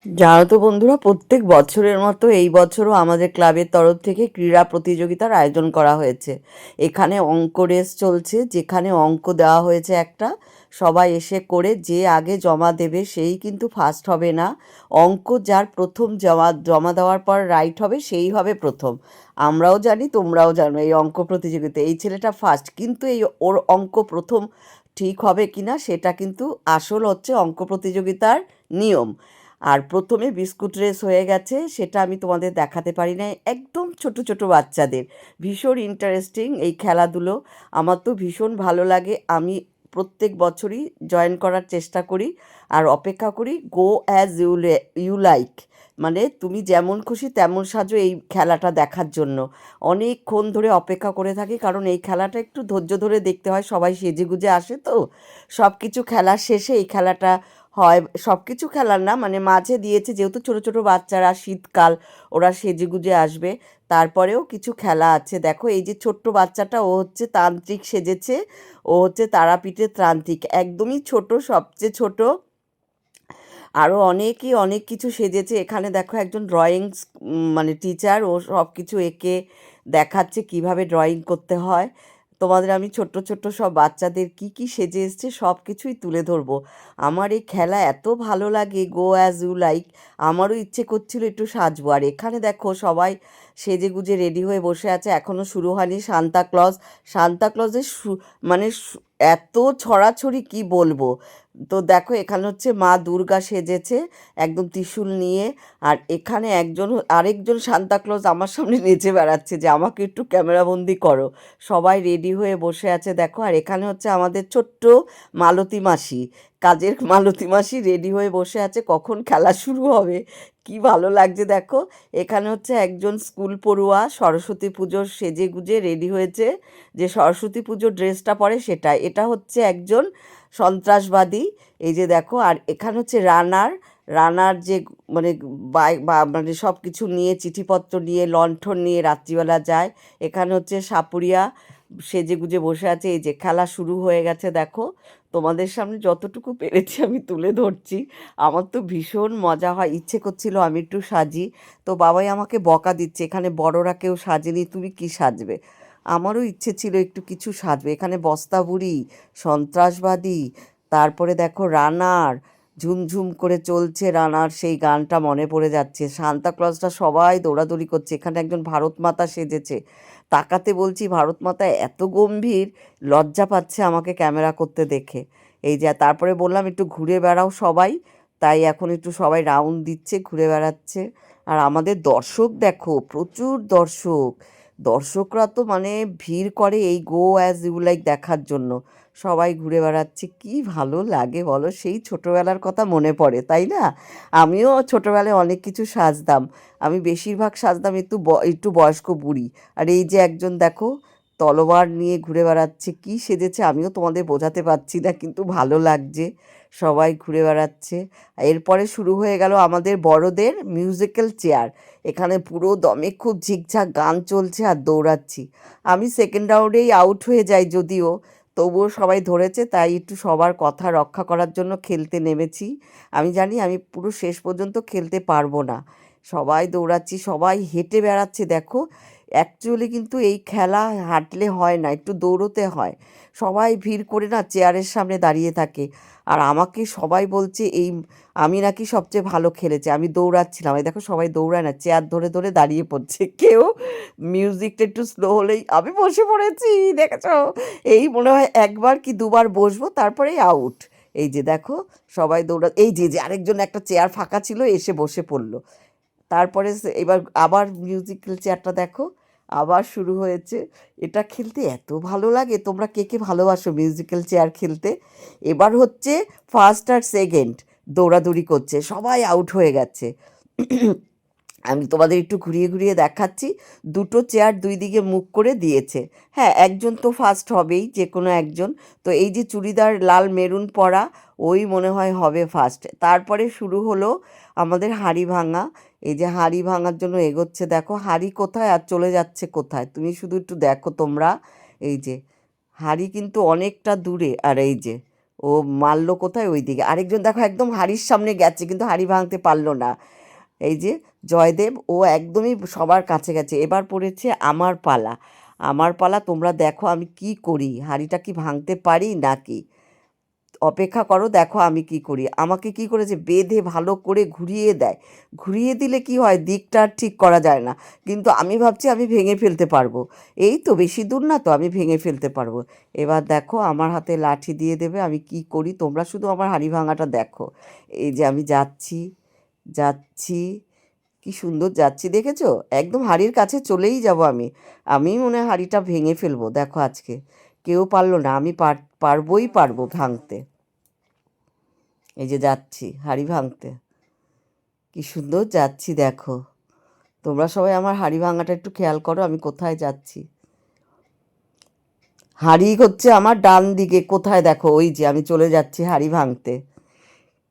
জানো তো বন্ধুরা, প্রত্যেক বছরের মতো এই বছরও আমাদের ক্লাবের তরফ থেকে ক্রীড়া প্রতিযোগিতার আয়োজন করা হয়েছে। এখানে অঙ্ক রেস চলছে, যেখানে অঙ্ক দেওয়া হয়েছে একটা, সবাই এসে করে যে আগে জমা দেবে সেই কিন্তু ফার্স্ট হবে না। অঙ্ক যার প্রথম জমা জমা দেওয়ার পর রাইট হবে সেই হবে প্রথম। আমরাও জানি, তোমরাও জানো, এই অঙ্ক প্রতিযোগিতা এই ছেলেটা ফার্স্ট, কিন্তু এই ওর অঙ্ক প্রথম ঠিক হবে কিনা সেটা কিন্তু আসল হচ্ছে অঙ্ক প্রতিযোগিতার নিয়ম। আর প্রথমে বিস্কুট রেস হয়ে গেছে, সেটা আমি তোমাদের দেখাতে পারি না। একদম ছোট ছোট বাচ্চাদের ভীষণ ইন্টারেস্টিং এই খেলাধুলো। আমার তো ভীষণ ভালো লাগে। আমি প্রত্যেক বছরই জয়েন করার চেষ্টা করি আর অপেক্ষা করি গো অ্যাজ ইউ লাইক, মানে তুমি যেমন খুশি তেমন সাজো, এই খেলাটা দেখার জন্য অনেকক্ষণ ধরে অপেক্ষা করে থাকি। কারণ এই খেলাটা একটু ধৈর্য ধরে দেখতে হয়, সবাই সেজেগুজে আসে তো। সব কিছু খেলার শেষে এই খেলাটা হয়। সব কিছু খেলার না, মানে মাঝে দিয়েছে যেহেতু ছোট ছোট বাচ্চারা, শীতকাল, ওরা সেজেগুজে আসবে। তারপরেও কিছু খেলা আছে। দেখো এই যে ছোট্ট বাচ্চাটা, ও হচ্ছে তান্ত্রিক সেজেছে। ও হচ্ছে তারাপীঠের তান্ত্রিক, একদমই ছোট, সবচেয়ে ছোট। আরও অনেকেই অনেক কিছু সেজেছে। এখানে দেখো একজন ড্রয়িং মানে টিচার, ও সব কিছু এঁকে দেখাচ্ছে কিভাবে ড্রয়িং করতে হয়। তোমাদের আমি ছোট্ট ছোট্ট সব বাচ্চাদের কি কি সেজে এসছে সব কিছুই তুলে ধরবো। আমার এই খেলা এত ভালো লাগে, গো অ্যাজ ইউ লাইক। আমারও ইচ্ছে করছিল একটু সাজবো। আর এখানে দেখো সবাই সেজে গুজে রেডি হয়ে বসে আছে, এখনও শুরু হয়নি সান্তা ক্লজ। সান্তা ক্লজের মানে এত ছড়াছড়ি কি বলবো। তো দেখো এখানে হচ্ছে মা দুর্গা সেজেছে একদম ত্রিশূল নিয়ে। আর এখানে আরেকজন সান্তাক্লজ আমার সামনে নেচে বেড়াচ্ছে যে আমাকে একটু ক্যামেরাবন্দি করো। সবাই রেডি হয়ে বসে আছে দেখো। আর এখানে হচ্ছে আমাদের ছোট্ট মালতী মাসি, কাজের মালতী মাসি রেডি হয়ে বসে আছে কখন খেলা শুরু হবে। কি ভালো লাগছে দেখো। এখানে হচ্ছে একজন স্কুল পড়ুয়া সরস্বতী পুজোর সেজে গুজে রেডি হয়েছে, যে সরস্বতী পুজোর ড্রেসটা পরে সেটা। এটা হচ্ছে একজন সন্ত্রাসবাদী, এই যে দেখো। আর এখানে হচ্ছে রানার, রানার যে মানে মানে সব কিছু নিয়ে, চিঠিপত্র নিয়ে, লণ্ঠন নিয়ে রাত্রিবেলা যায়। এখানে হচ্ছে সাপুরিয়া সেজে গুজে বসে আছে। এই যে খেলা শুরু হয়ে গেছে দেখো। তোমাদের সামনে যতটুকু পেরেছি আমি তুলে ধরছি। আমার তো ভীষণ মজা হয়, ইচ্ছে করছিল আমি একটু সাজি। তো বাবাই আমাকে বকা দিচ্ছে, এখানে বড়রা কেউ সাজেনি, তুমি কি সাজবে। আমারও ইচ্ছে ছিল একটু কিছু সাজবে। এখানে বস্তা বুড়ি, সন্ত্রাসবাদী, তারপরে দেখো রানার, ঝুমঝুম করে চলছে রানার সেই গানটা মনে পড়ে যাচ্ছে। সান্তা ক্লজটা সবাই দৌড়াদৌড়ি করছে। এখানে একজন ভারত মাতা সেজেছে, তাকাতে বলছি ভারত মাতা এত গম্ভীর, লজ্জা পাচ্ছে আমাকে ক্যামেরা করতে দেখে। এই যে তারপরে বললাম একটু ঘুরে বেড়াও সবাই, তাই এখন একটু সবাই রাউন্ড দিচ্ছে, ঘুরে বেড়াচ্ছে। আর আমাদের দর্শক দেখো, প্রচুর দর্শক। দর্শকরা তো মানে ভিড় করে এই গো অ্যাজ ইউ লাইক দেখার জন্য। সবাই ঘুরে বেড়াচ্ছে, কি ভালো লাগে বলো। সেই ছোটোবেলার কথা মনে পড়ে, তাই না? আমিও ছোটোবেলায় অনেক কিছু সাজতাম। আমি বেশিরভাগ সাজতাম একটু বয়স্ক বুড়ি। আর এই যে একজন দেখো তলোয়ার নিয়ে ঘুরে বেড়াচ্ছে, কি সেজেছে আমিও তোমাদের বোঝাতে পারছি না, কিন্তু ভালো লাগছে। সবাই ঘুরে বেড়াচ্ছে। এরপরে শুরু হয়ে গেল আমাদের বড়দের মিউজিক্যাল চেয়ার। এখানে পুরো দমে খুব ঝিকঝাক গান চলছে আর দৌড়াচ্ছি। আমি সেকেন্ড রাউন্ডেই আউট হয়ে যাই যদিও, তবুও সবাই ধরেছে, তাই একটু সবার কথা রক্ষা করার জন্য খেলতে নেমেছি। আমি জানি আমি পুরো শেষ পর্যন্ত খেলতে পারবো না। সবাই দৌড়াচ্ছি, সবাই হেঁটে বেড়াচ্ছে দেখো। অ্যাকচুয়ালি কিন্তু এই খেলা হাঁটলে হয় না, একটু দৌড়োতে হয়। সবাই ভিড় করে না চেয়ারের সামনে দাঁড়িয়ে থাকে। আর আমাকে সবাই বলছে আমি নাকি সবচেয়ে ভালো খেলেছি, আমি দৌড়াচ্ছিলাম। এই দেখো সবাই দৌড়ায় না, চেয়ার ধরে ধরে দাঁড়িয়ে পড়ছে কেউ। মিউজিকটা একটু স্লো হলেই আমি বসে পড়েছি, দেখেছো? এই মনে হয় একবার কি দুবার বসবো তারপরেই আউট। এই যে দেখো সবাই এই যে যে আরেকজন একটা চেয়ার ফাঁকা ছিল এসে বসে পড়লো। তারপরে এবার আবার মিউজিক্যাল চেয়ারটা দেখো, আবার শুরু হয়েছে। এটা খেলতে এত ভালো লাগে। তোমরা কে কে ভালোবাসো মিউজিক্যাল চেয়ার খেলতে? এবার হচ্ছে ফার্স্ট আর সেকেন্ড দৌড়াদৌড়ি করছে, সবাই আউট হয়ে গেছে। আমি তোমাদের একটু ঘুরিয়ে ঘুরিয়ে দেখাচ্ছি। দুটো চেয়ার দুই দিকে মুখ করে দিয়েছে। হ্যাঁ, একজন তো ফার্স্ট হবেই, যে কোনো একজন। তো এই যে চুড়িদার লাল মেরুন পরা, ওই মনে হয় হবে ফার্স্ট। তারপরে শুরু হলো আমাদের হাঁড়ি ভাঙা। এই যে হাঁড়ি ভাঙার জন্য এগোচ্ছে দেখো, হাঁড়ি কোথায় আর চলে যাচ্ছে কোথায়, তুমি শুধু একটু দেখো তোমরা। এই যে হাঁড়ি কিন্তু অনেকটা দূরে, আর এই যে ও মারলো কোথায়? ওই দিকে। আরেকজন দেখো একদম হাঁড়ির সামনে গেছে কিন্তু হাঁড়ি ভাঙতে পারলো না। এই যে জয়দেব, ও একদমই সবার কাছে গেছে। এবার পড়েছে আমার পালা। আমার পালা, তোমরা দেখো আমি কি করি, হাঁড়িটা কি ভাঙতে পারি নাকি। অপেক্ষা করো, দেখো আমি কি করি। আমাকে কি করেছে, বেঁধে ভালো করে ঘুরিয়ে দেয়। ঘুরিয়ে দিলে কি হয়, দিকটা আর ঠিক করা যায় না। কিন্তু আমি ভাবছি আমি ভেঙে ফেলতে পারবো। এই তো বেশি দূর না তো, আমি ভেঙে ফেলতে পারবো। এবার দেখো আমার হাতে লাঠি দিয়ে দেবে, আমি কি করি তোমরা শুধু আমার হাঁড়ি ভাঙাটা দেখো। এই যে আমি যাচ্ছি, যাচ্ছি, কি সুন্দর যাচ্ছি দেখেছো, একদম হাঁড়ির কাছে চলেই যাব আমি। আমি মনে হয় হাঁড়িটা ভেঙে ফেলবো, দেখো আজকে কেউ পারলো না, আমি পারবোই পারবো ভাঙতে। এই যে যাচ্ছি হাঁড়ি ভাঙতে, কি সুন্দর যাচ্ছি দেখো। তোমরা সবাই আমার হাঁড়ি ভাঙাটা একটু খেয়াল করো, আমি কোথায় যাচ্ছি। হাঁড়ি হচ্ছে আমার ডান দিকে, কোথায় দেখো, ওই যে আমি চলে যাচ্ছি হাঁড়ি ভাঙতে।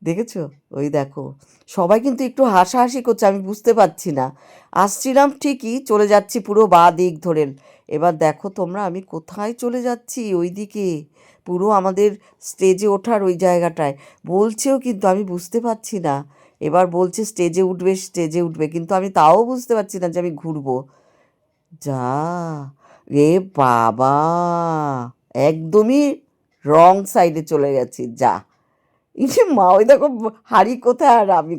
দেখেছো, ওই দেখো সবাই কিন্তু একটু হাসাহাসি করছে, আমি বুঝতে পারছি না। আসছিলাম ঠিকই, চলে যাচ্ছি পুরো বাঁ দিক ধরে। এবার দেখো তোমরা আমি কোথায় চলে যাচ্ছি, ওই দিকে পুরো আমাদের স্টেজে ওঠার ওই জায়গাটায়। বলছেও কিন্তু আমি বুঝতে পারছি না। এবার বলছে স্টেজে উঠবে, স্টেজে উঠবে, কিন্তু আমি তাও বুঝতে পারছি না যে আমি ঘুরবো। যা, রে বাবা, একদমই রং সাইডে চলে গেছি, যা। এই যে মা, ওই দেখো হাঁড়ি কোথায় আর আমি